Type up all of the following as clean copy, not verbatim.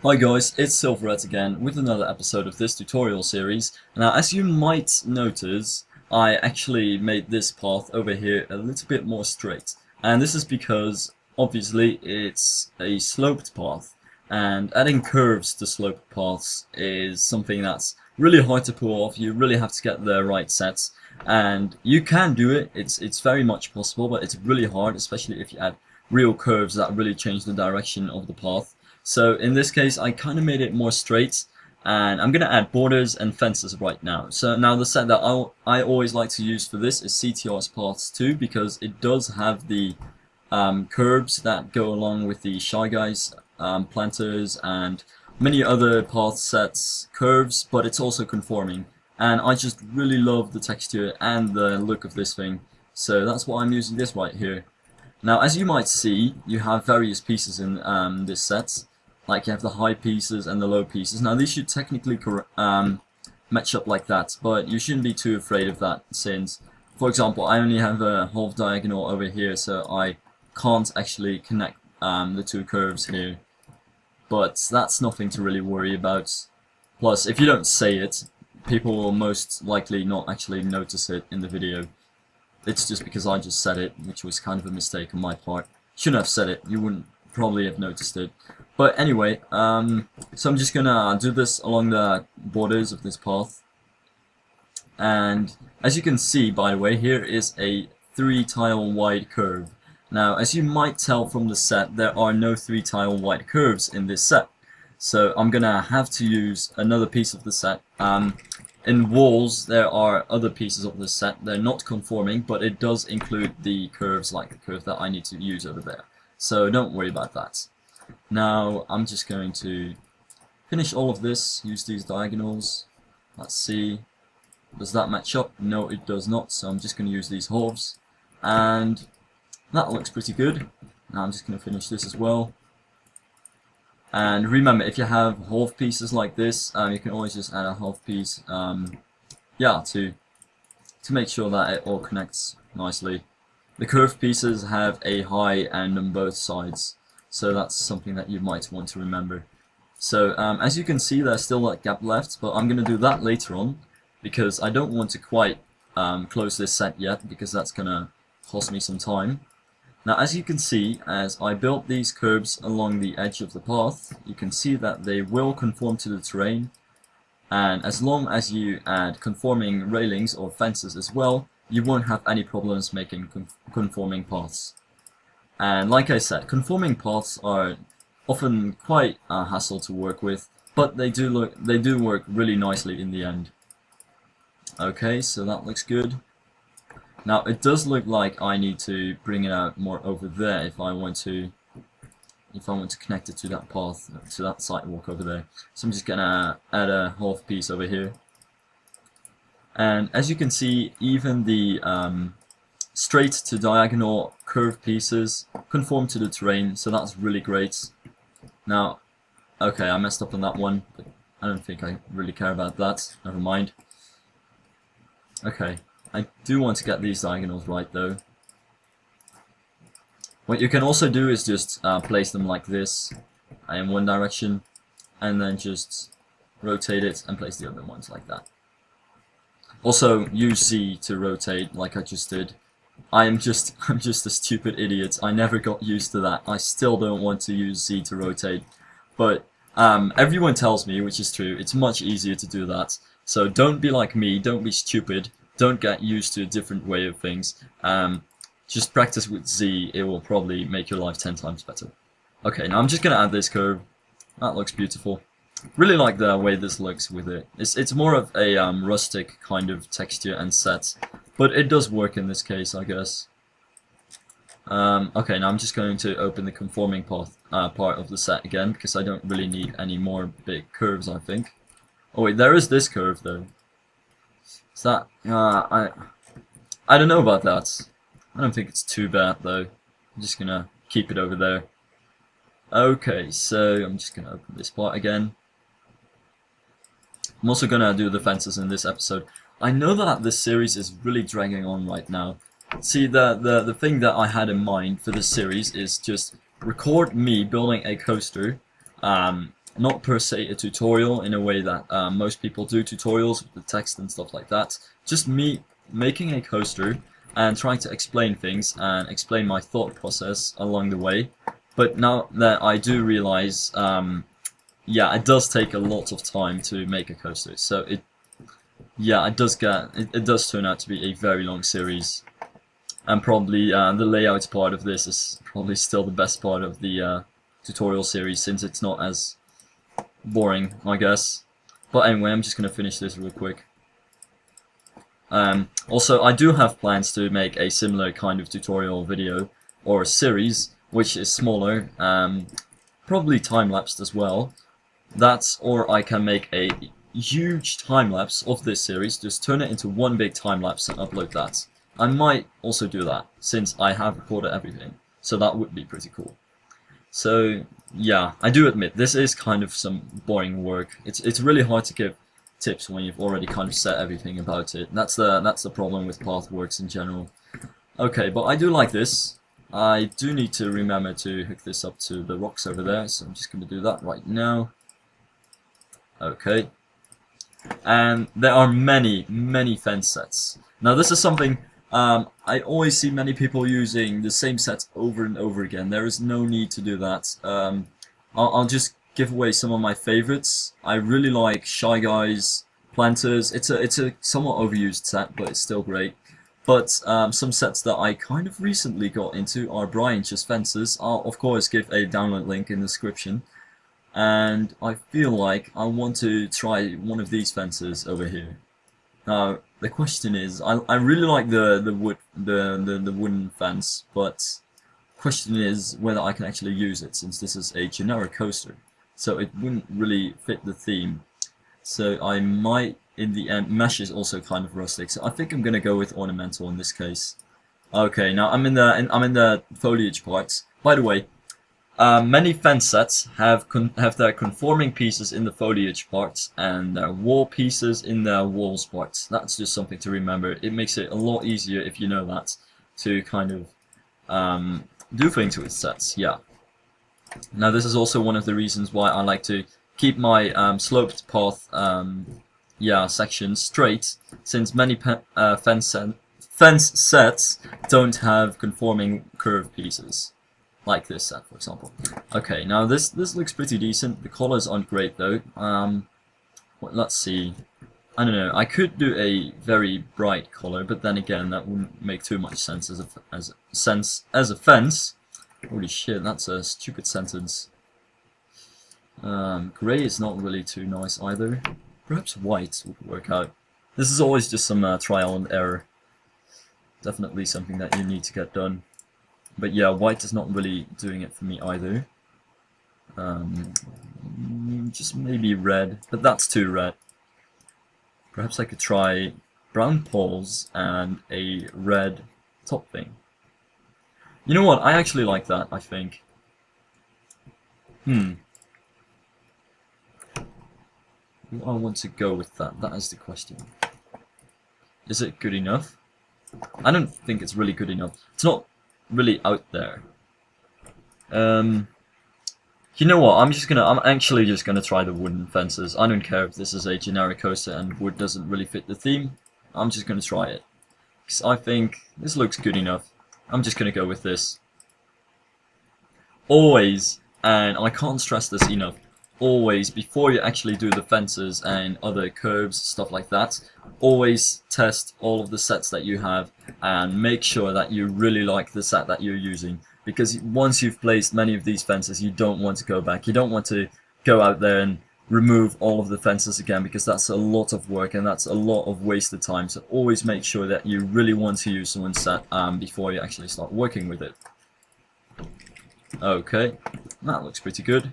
Hi guys, it's Silverette again with another episode of this tutorial series. Now, as you might notice, I actually made this path over here a little bit more straight. And this is because, obviously, it's a sloped path. And adding curves to sloped paths is something that's really hard to pull off. You really have to get the right sets. And you can do it, it's very much possible, but it's really hard, especially if you add real curves that really change the direction of the path. So in this case, I kind of made it more straight, and I'm going to add borders and fences right now. So now the set that I always like to use for this is CTRs 2 because it does have the curves that go along with the Shy Guys, planters, and many other path sets curves, but it's also conforming. And I just really love the texture and the look of this thing, so that's why I'm using this right here. Now, as you might see, you have various pieces in this set. Like, you have the high pieces and the low pieces. Now, these should technically match up like that, but you shouldn't be too afraid of that, since, for example, I only have a half diagonal over here, so I can't actually connect the two curves here. But that's nothing to really worry about. Plus, if you don't say it, people will most likely not actually notice it in the video. It's just because I just said it, which was kind of a mistake on my part. Shouldn't have said it, you wouldn't probably have noticed it. But anyway, so I'm just gonna do this along the borders of this path. And as you can see, by the way, here is a 3-tile wide curve. Now, as you might tell from the set, there are no 3-tile wide curves in this set. So I'm gonna have to use another piece of the set. In walls, there are other pieces of the set. They're not conforming, but it does include the curves, like the curve that I need to use over there. So don't worry about that. Now, I'm just going to finish all of this, use these diagonals. Let's see. Does that match up? No, it does not, so I'm just going to use these halves. And that looks pretty good. Now I'm just going to finish this as well. And remember, if you have half pieces like this, you can always just add a half piece, to make sure that it all connects nicely. The curved pieces have a high end on both sides, so that's something that you might want to remember. So as you can see, there's still that gap left, but I'm going to do that later on, because I don't want to quite close this set yet, because that's going to cost me some time. Now, as you can see, as I built these curves along the edge of the path, you can see that they will conform to the terrain, and as long as you add conforming railings or fences as well, you won't have any problems making conforming paths. And like I said, conforming paths are often quite a hassle to work with, but they do work really nicely in the end. Okay, so that looks good. Now, it does look like I need to bring it out more over there if I want to connect it to that path, to that sidewalk over there. So I'm just gonna add a half piece over here. And as you can see, even the straight to diagonal curved pieces conform to the terrain, so that's really great. Now, okay, I messed up on that one, but I don't think I really care about that. Never mind. Okay. I do want to get these diagonals right, though. What you can also do is just place them like this in one direction, and then just rotate it and place the other ones like that. Also, use Z to rotate like I just did. I'm just a stupid idiot. I never got used to that. I still don't want to use Z to rotate, but everyone tells me, which is true, it's much easier to do that. So don't be like me. Don't be stupid. Don't get used to a different way of things. Just practice with Z, it will probably make your life 10 times better. Okay, now I'm just going to add this curve. That looks beautiful. Really like the way this looks with it. It's more of a rustic kind of texture and set, but it does work in this case, I guess. Okay, now I'm just going to open the conforming path, part of the set again, because I don't really need any more big curves, I think. Oh wait, there is this curve though. Is that, I don't know about that. I don't think it's too bad though. I'm just gonna keep it over there. Okay, so I'm just gonna open this part again. I'm also gonna do the fences in this episode. I know that this series is really dragging on right now. See, the thing that I had in mind for this series is just record me building a coaster, not per se a tutorial in a way that most people do tutorials with the text and stuff like that. Just me making a coaster and trying to explain things and explain my thought process along the way. But now that I do realize, yeah, it does take a lot of time to make a coaster. So it does turn out to be a very long series. And probably the layout part of this is probably still the best part of the tutorial series, since it's not as boring, I guess. But anyway, I'm just going to finish this real quick. Also, I do have plans to make a similar kind of tutorial video or series, which is smaller, probably time-lapsed as well. Or I can make a huge time-lapse of this series, just turn it into one big time-lapse and upload that. I might also do that, since I have recorded everything, so that would be pretty cool. So yeah, I do admit this is kind of some boring work. It's really hard to give tips when you've already kind of set everything about it. That's the problem with Pathworks in general. Okay, but I do like this. I do need to remember to hook this up to the rocks over there, so I'm just going to do that right now. Okay. And there are many fence sets. Now this is something I always see many people using the same sets over and over again. There is no need to do that. I'll just give away some of my favorites. I really like Shy Guys, Planters. It's a somewhat overused set, but it's still great. But some sets that I kind of recently got into are Briantjuh's fences. I'll of course give a download link in the description. And I feel like I want to try one of these fences over here. Now the question is, I really like the wooden fence, but the question is whether I can actually use it, since this is a generic coaster, so it wouldn't really fit the theme. So I might, in the end, mesh is also kind of rustic, so I think I'm gonna go with ornamental in this case. Okay, now I'm in the foliage parts. By the way, many fence sets have their conforming pieces in the foliage parts and their wall pieces in their walls parts. That's just something to remember. It makes it a lot easier, if you know that, to kind of do things with sets. Yeah. Now this is also one of the reasons why I like to keep my sloped path section straight, since many fence sets don't have conforming curved pieces. Like this set, for example. Okay, now this looks pretty decent. The colors aren't great though. Let's see. I don't know. I could do a very bright color, but then again, that wouldn't make too much sense as a fence. Holy shit, that's a stupid sentence. Gray is not really too nice either. Perhaps white would work out. This is always just some trial and error. Definitely something that you need to get done. But yeah, white is not really doing it for me either. Just maybe red, but that's too red. Perhaps I could try brown poles and a red top thing. You know what? I actually like that, I think. Do I want to go with that? That is the question. Is it good enough? I don't think it's really good enough. It's not really out there. You know what? I'm actually just gonna try the wooden fences. I don't care if this is a generic coaster and wood doesn't really fit the theme. I'm just gonna try it, because I think this looks good enough. I'm just gonna go with this. Always, and I can't stress this enough, always, before you actually do the fences and other curbs, stuff like that, always test all of the sets that you have and make sure that you really like the set that you're using. Because once you've placed many of these fences, you don't want to go back. You don't want to go out there and remove all of the fences again, because that's a lot of work and that's a lot of wasted time. So always make sure that you really want to use someone's set before you actually start working with it. Okay, that looks pretty good.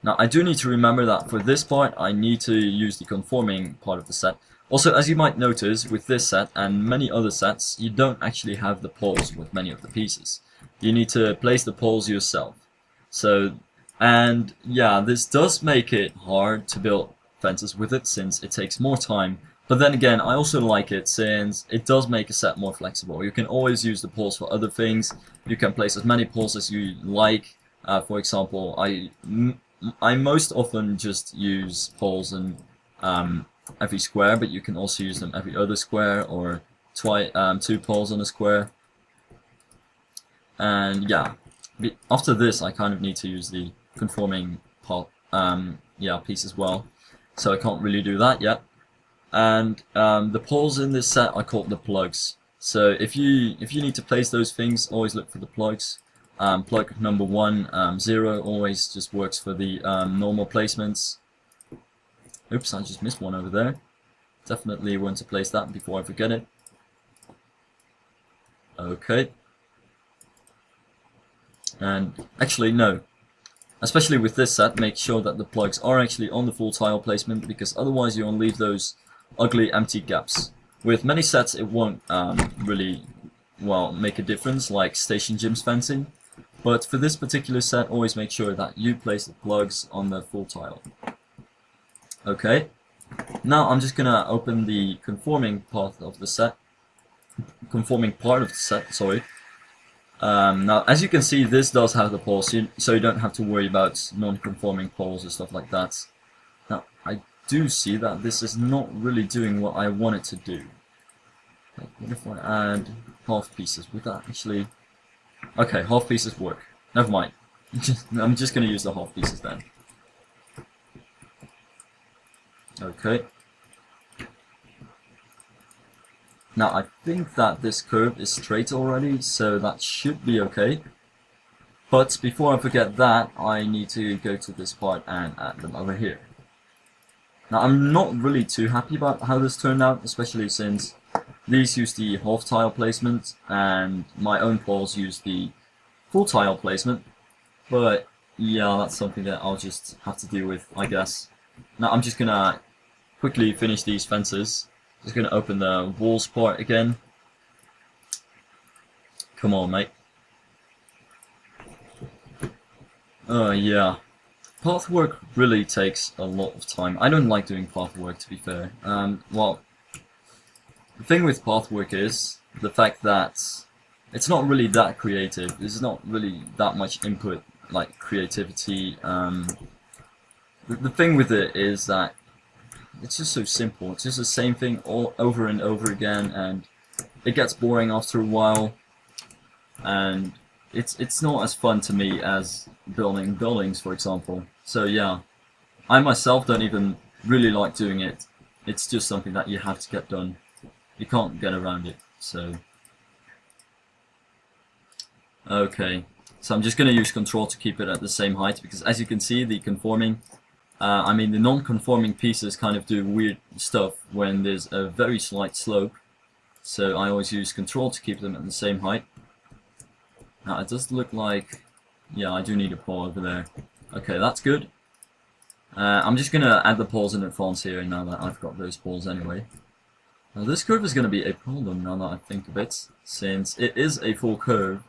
Now I do need to remember that for this part I need to use the conforming part of the set. Also, as you might notice, with this set and many other sets, you don't actually have the poles with many of the pieces. You need to place the poles yourself. And yeah, this does make it hard to build fences with it, since it takes more time. But then again, I also like it since it does make a set more flexible. You can always use the poles for other things. You can place as many poles as you like. For example, I most often just use poles in every square, but you can also use them every other square, or two poles on a square. And yeah, after this I kind of need to use the conforming piece as well, so I can't really do that yet. And the poles in this set are called the plugs. So if you need to place those things, always look for the plugs. Plug number 1, 0, always just works for the normal placements. Oops, I just missed one over there. Definitely want to place that before I forget it. Okay. And actually, no. Especially with this set, make sure that the plugs are actually on the full tile placement, because otherwise you'll leave those ugly empty gaps. With many sets it won't really, well, make a difference, like Station Gym's fencing. But for this particular set, always make sure that you place the plugs on the full tile. Okay. Now I'm just gonna open the conforming part of the set. Sorry. Now, as you can see, this does have the poles, so you don't have to worry about non-conforming poles or stuff like that. Now, I do see that this is not really doing what I want it to do. Like, what if I add half pieces? Would that actually... Okay, half pieces work. Never mind. I'm just going to use the half pieces then. Okay. Now I think that this curve is straight already, so that should be okay. But before I forget that, I need to go to this part and add them over here. Now I'm not really too happy about how this turned out, especially since these use the half tile placement and my own poles use the full tile placement. But yeah, that's something that I'll just have to deal with, I guess. Now I'm just gonna quickly finish these fences. Just gonna open the walls part again. Come on, mate. Yeah. Path work really takes a lot of time. I don't like doing path work, to be fair. Well, the thing with path work is the fact that it's not really that creative. There's not really that much input, like creativity. The thing with it is that it's just so simple. It's just the same thing all over and over again, and it gets boring after a while. And it's not as fun to me as building buildings, for example. So yeah, I myself don't even really like doing it. It's just something that you have to get done. You can't get around it. So okay, so I'm just going to use Control to keep it at the same height, because as you can see, the conforming the non-conforming pieces kind of do weird stuff when there's a very slight slope. So I always use Control to keep them at the same height. Now it does look like, yeah, I do need a pole over there. Okay, that's good. I'm just going to add the poles in advance here now that I've got those poles anyway. Now this curve is going to be a problem now that I think of it, since it is a full curve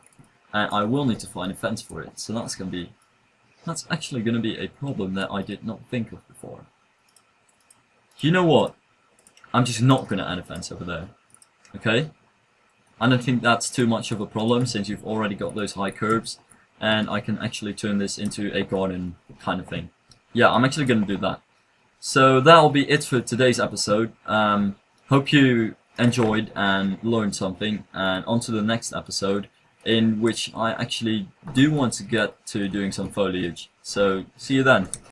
and I will need to find a fence for it. So that's actually going to be a problem that I did not think of before. You know what? I'm just not going to add a fence over there. Okay? I don't think that's too much of a problem, since you've already got those high curves, and I can actually turn this into a garden kind of thing. Yeah, I'm actually going to do that. So that'll be it for today's episode. Hope you enjoyed and learned something, and on to the next episode, in which I actually do want to get to doing some foliage. So see you then.